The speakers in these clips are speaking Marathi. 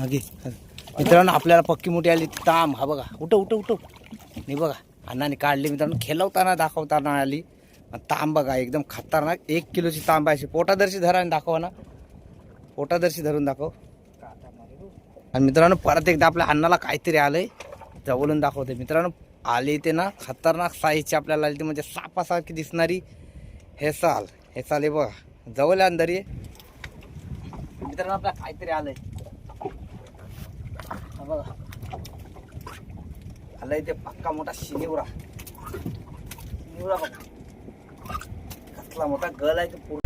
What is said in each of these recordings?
घे मित्रांनो, आपल्याला पक्की मोठी आली तांब. हा बघा, उठव नाही बघा, अण्णाने काढली मित्रांनो. खेळवताना दाखवताना आली तांब बघा, एकदम खतरनाक. 1 किलोची तांब आहे. पोटादर्शी धरा दाखवा ना, पोटादर्शी धरून दाखव. आणि मित्रांनो परत एकदा आपल्या अण्णाला काहीतरी आलंय, जवळून दाखवते मित्रांनो. आली ते ना खतरनाक साईजची आपल्याला आली ती, म्हणजे सापासारखी दिसणारी हेसाल. हे बघा, जवळ अंदर ये मित्रांनो. आपल्याला काहीतरी आलंय बघा, आलंय ते पक्का मोठा शिनिवरा बघा, कसला मोठा गल आहे तो पूर्ण.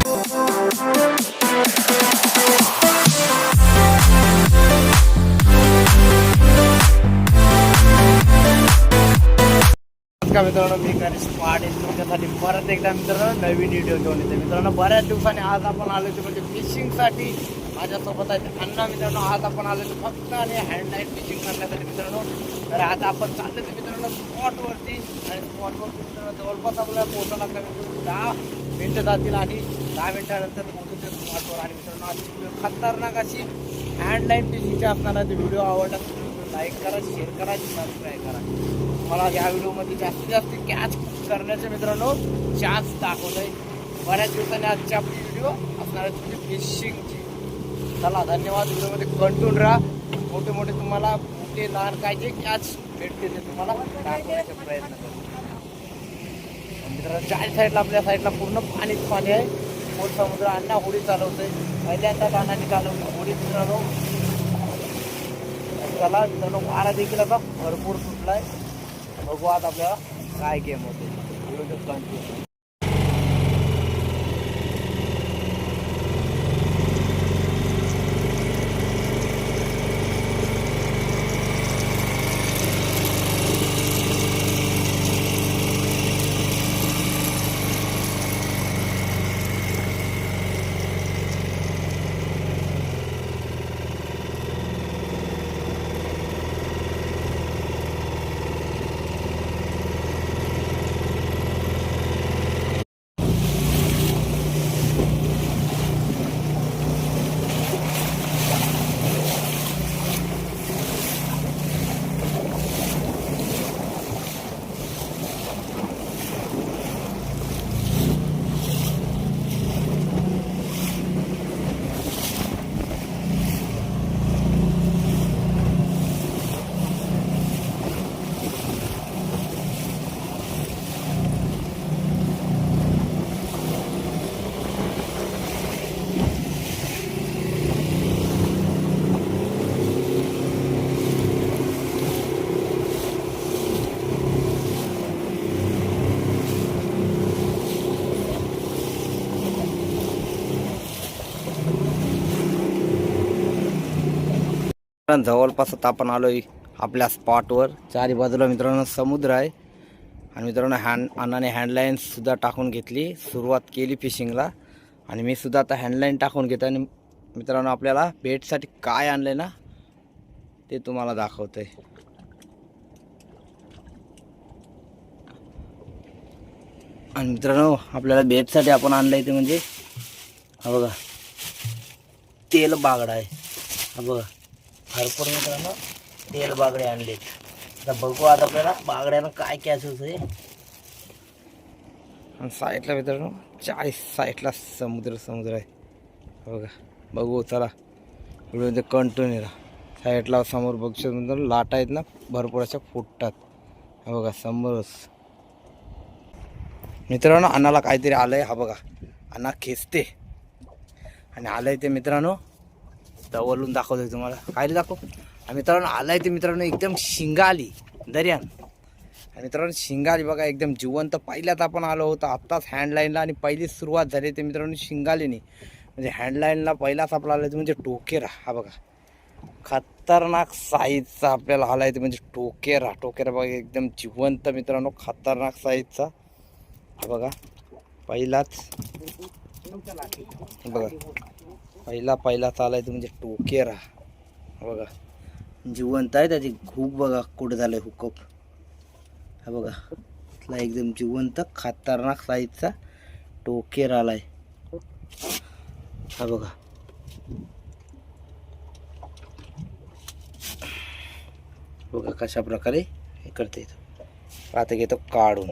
मित्रांनो मी गणेश पहाडे तुमच्यासाठी परत एकदा मित्रांनो नवीन व्हिडिओ घेऊन येते. मित्रांनो बऱ्याच दिवसांनी आज आपण आलो होतो म्हणजे फिशिंगसाठी. माझ्यासोबत आहे अण्णा. मित्रांनो आज आपण आलो होतो फक्त आणि हँडलाईन फिशिंग करण्यासाठी मित्रांनो. तर आज आपण चाललो होतो मित्रांनो स्पॉटवरती, आणि स्पॉटवर मित्रांनो जवळपास आपल्याला पोहोचायला कमी 10 मिनटं जातील, आणि 10 मिनटानंतर पोहोचू ते स्पॉटवर. आणि मित्रांनो आज खतरनाक अशी हँडलाईन फिशिंगची असणार आहे. व्हिडिओ आवडला लाईक करा, शेअर करा, सबस्क्राईब करा. मला या व्हिडिओमध्ये जास्तीत जास्त कॅच करण्याचे मित्रांनो चान्स दाखवत आहे. बऱ्याच दिवसांनी आजची आपली व्हिडिओ असणार आहे तुमची फिशिंगची. चला धन्यवाद. व्हिडिओमध्ये कंटिन्यू राहा. मोठे मोठे तुम्हाला मोठे लहान काय जे कॅच भेटते ते तुम्हाला दाखवण्याचा प्रयत्न करतो. मित्रांनो चार साईडला आपल्या साईडला पूर्ण पाणीच पाणी आहे. मोठ समुद्र. अण्णा होडी चालवतोय, पहिल्यांदा अण्णाने चालवली होडी मित्रांनो. चला मित्रांनो वारा देखील आता भरपूर सुटलाय. बघू आज आपल्याला काय गेम होते. Video continue. जवळपास आता आपण आलोय आपल्या स्पॉटवर. चारी बाजूला मित्रांनो समुद्र आहे. आणि मित्रांनो अण्णाने हँडलाईन सुद्धा टाकून घेतली, सुरुवात केली फिशिंगला. आणि मी सुद्धा आता हँडलाईन टाकून घेतो. आणि मित्रांनो आपल्याला बेटसाठी काय आणलंय ना ते तुम्हाला दाखवतोय. आणि मित्रांनो आपल्याला बेटसाठी आपण आणलंय ते म्हणजे हा बघा तेल बागडा आहे. हा बघा भरपूर मित्रांनो तेल बागडे आणलेत. आता बघू आता आपल्याला बागड्यानं काय कॅच होतंय. आणि साईडला मित्रांनो 40 साईडला समुद्र आहे. बघा बघू चला व्हिडिओमध्ये कंटिन्यू राहा. साईडला समोर बघू शकतो लाटा आहेत ना भरपूर अशा फुटतात. हा बघा समोरच मित्रांनो अण्णाला काहीतरी आलंय. हा बघा अण्णा खेचते आणि आलंय ते मित्रांनो जवळून दाखवतोय तुम्हाला. काय दाखव. आणि मित्रांनो आलाय ते मित्रांनो एकदम शिंगा आली दर्यान. आणि मित्रांनो शिंगा आली बघा एकदम जिवंत. पहिल्यात आपण आलो होतो आत्ताच हँडलाईनला, आणि पहिली सुरुवात झाली ते मित्रांनो शिंगालीने. म्हणजे हँडलाईनला पहिलाच आपला आला ते म्हणजे टोकेरा. हा बघा खतरनाक साईजचा आपल्याला आलाय ते म्हणजे टोकेरा बघा एकदम जिवंत मित्रांनो, खतरनाक साईजचा. हा बघा पहिलाच बघा पहिला आलाय तो म्हणजे टोकेरा. बघा जिवंत आहे. त्याची खूप बघा कुठं झालंय हुकअप. हा बघा इथला एकदम जिवंत खतरनाक साईजचा टोकेरा आलाय. हा बघा बघा कशा प्रकारे हे करते इथं. आता घेतो काढून.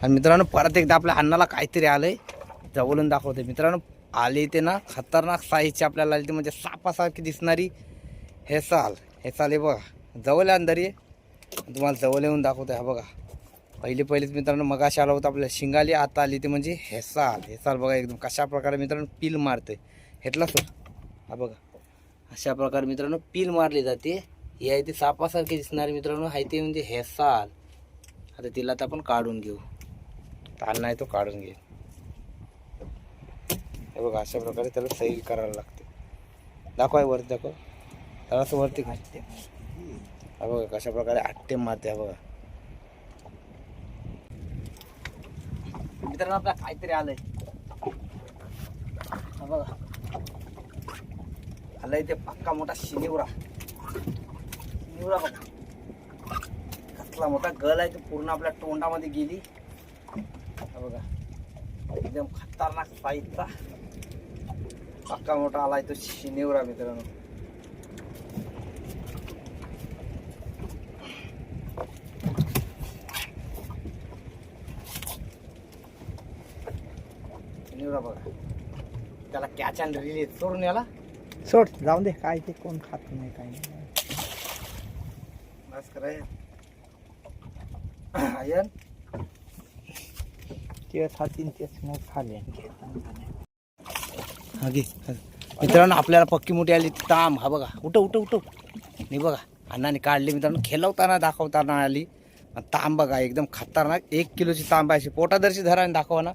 आणि मित्रांनो परत एकदा आपल्या अन्नाला काहीतरी आलंय, जवळून दाखवते मित्रांनो. आले ते ना खतरनाक साईजची आपल्याला आली, ते म्हणजे सापासारखी दिसणारी हेसाल. हेसाल हे बघा जवळ अंदर ये, तुम्हाला जवळ येऊन दाखवते. हा बघा पहिलेच मित्रांनो मगाशी आला होता आपल्याला शिंगाली, आता आली ते म्हणजे हेसाल. हेसाल बघा एकदम कशा प्रकारे मित्रांनो पील मारते. हेटला सर हा बघा अशा प्रकारे मित्रांनो पील मारली जाते. ही आहे ती सापासारखी दिसणारी मित्रांनो आहे ते म्हणजे हेसाल. आता तिला आता आपण काढून घेऊ. ताण नाही तो काढून घे. हे बघा अशा प्रकारे त्याला सैल करायला लागते. दाखवाय वरती दाखव, त्याला वरती घालते. हा बघा कशा प्रकारे आट्टे मारते. हा बघा मित्रांनो आपल्याला काहीतरी आलंय. हा बघा आलंय ते पक्का मोठा शिनिवरा. शिनिवरा बघा कसला मोठा गल आहे, तो पूर्ण आपल्या तोंडामध्ये गेली. हा बघा एकदम खतरनाक साईजचा पक्का मोठा आलाय तो शिनिवरा मित्रांनो. शिनिवरा बघा त्याला कॅच अँड रिलीज सोडून याला सोड जाऊन दे, काय ते कोण खात नाही काय नाही. बस कराय आयन तेच हातीन तेच मग खाले. मित्रांनो आपल्याला पक्की मोठी आली ताम. हा बघा उठ नाही बघा अण्णाने काढली मित्रांनो. खेळवताना दाखवताना आली ताम बघा एकदम खतरनाक. 1 किलोची तांब आहे. पोटादर्शी धरा आणि दाखवा ना,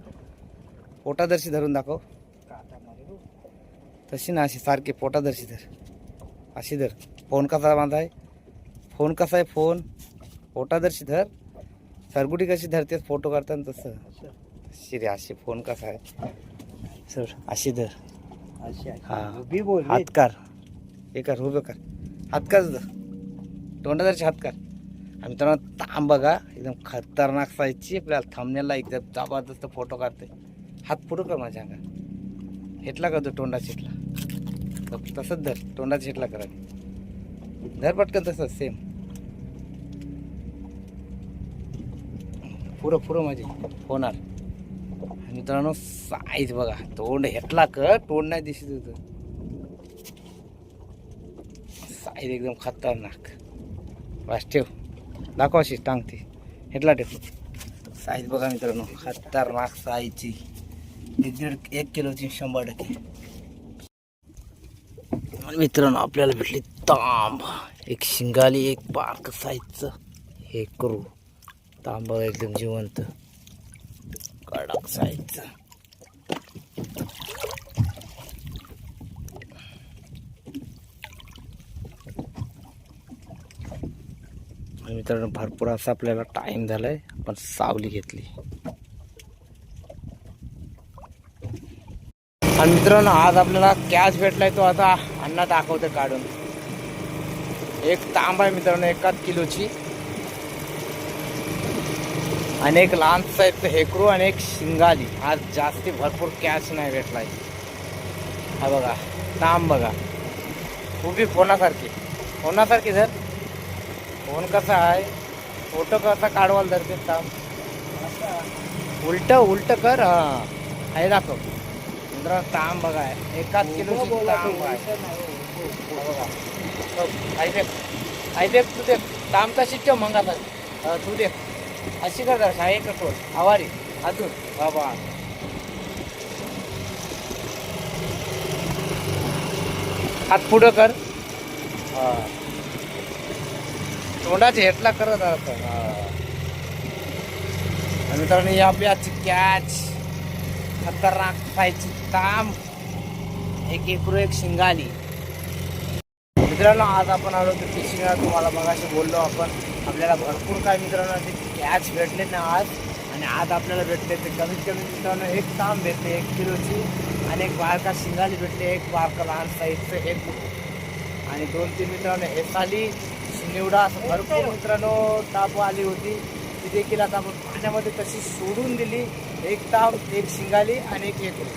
पोटादर्शी धरून दाखव. तशी ना अशी सारखी पोटादर्शी धर, अशी धर. फोन कसा बांधाय, फोन कसा आहे, फोन पोटादर्शी धर. सरगुटी कशी धरतेस फोटो काढताना तसं अशी रे. अशी फोन कसा आहे सर, अशी धर. हा हात कर, हे कर उभं कर, हात कर तोंडादर्शी हात कर. आणि मित्रांनो तांब बघा एकदम खतरनाक साईजची. आपल्याला थंबनेलला एकदम जबरदस्त फोटो काढते. हात पुढं कर माझ्या अंगा, हेटला करतो तोंडा शिटला तसंच धर. तोंडात शिटला करा धर पटकन तसंच सेम. पुरं माझी होणार. मित्रांनो साईज बघा, तोंड हेटला कर, तोंड नाही दिसत होतं. साईज एकदम खतरनाक. वास ठेव, दाखव अशी टांगते. हेटला ठेव. साईज बघा मित्रांनो खतरनाक साईजची. 1 किलोची 100%. मित्रांनो आपल्याला भेटली तांब, एक शिंगाली, एक बारक साईजचं हे करू तांब एकदम जिवंत कडक साईजचं. मित्रांनो भरपूर असा आपल्याला टाइम झालाय. आपण सावली घेतली. आणि मित्रांनो आज आपल्याला कॅच भेटलाय, तो आता अण्णा दाखवते काढून. एक तांब आहे मित्रांनो 1 किलोची, आणि एक लहान साईजचं हेकरू आणि एक शिंगाली. आज जास्ती भरपूर कॅच नाही भेटलाय. हा बघा तांब बघा उभी फोनासारखी धर. फोन कसा आहे, फोटो कसा काढवाल धरते तांब. उलट कर. हा हे दाखव मित्रांनो तांब बघा 1 किलोची तांब आहे. बघा ऐक तू ते तांब तशी ठेव मंगाचा तू दे अशी कर जरा शाळे कटोर आवारी अजून बाबा. हात पुढं कर. हा तोंडाची हेटला करत राहत. आणि मित्रांनो ही आपली आजची कॅच खतरनाक साईजची तांब, एक हेकरू, एक शिंगाली. मित्रांनो आज आपण आलो तर फिशिंगला. तुम्हाला मगाशी बोललो आपण आपल्याला भरपूर काय मित्रांनो ते कॅच भेटले ना आज. आणि आज आपल्याला भेटले ते कमीत कमी मित्रांनो एक तांब भेटले 1 किलोची, आणि एक बारका शिंगाली भेटले, एक बारका लहान साईजचं हेकरू, आणि 2-3 मित्रांनो हेसाली, शिनिवडा असं भरपूर मित्रांनो ताप आली होती. ती देखील आता आपण पाण्यामध्ये तशी सोडून दिली. एक तांब, एक शिंगाली आणि एक हेकरू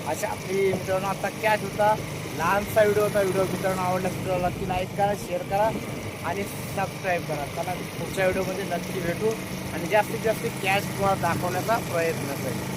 अशा आपली मित्रांनो आता कॅच होता. लहानसा व्हिडिओ होता. व्हिडिओ मित्रांनो आवडला, व्हिडिओला की लाईक करा, शेअर करा, आणि सबस्क्राईब करा. चला पुढच्या व्हिडिओमध्ये नक्की भेटू आणि जास्तीत जास्त कॅश तुम्हाला दाखवण्याचा प्रयत्न करेल.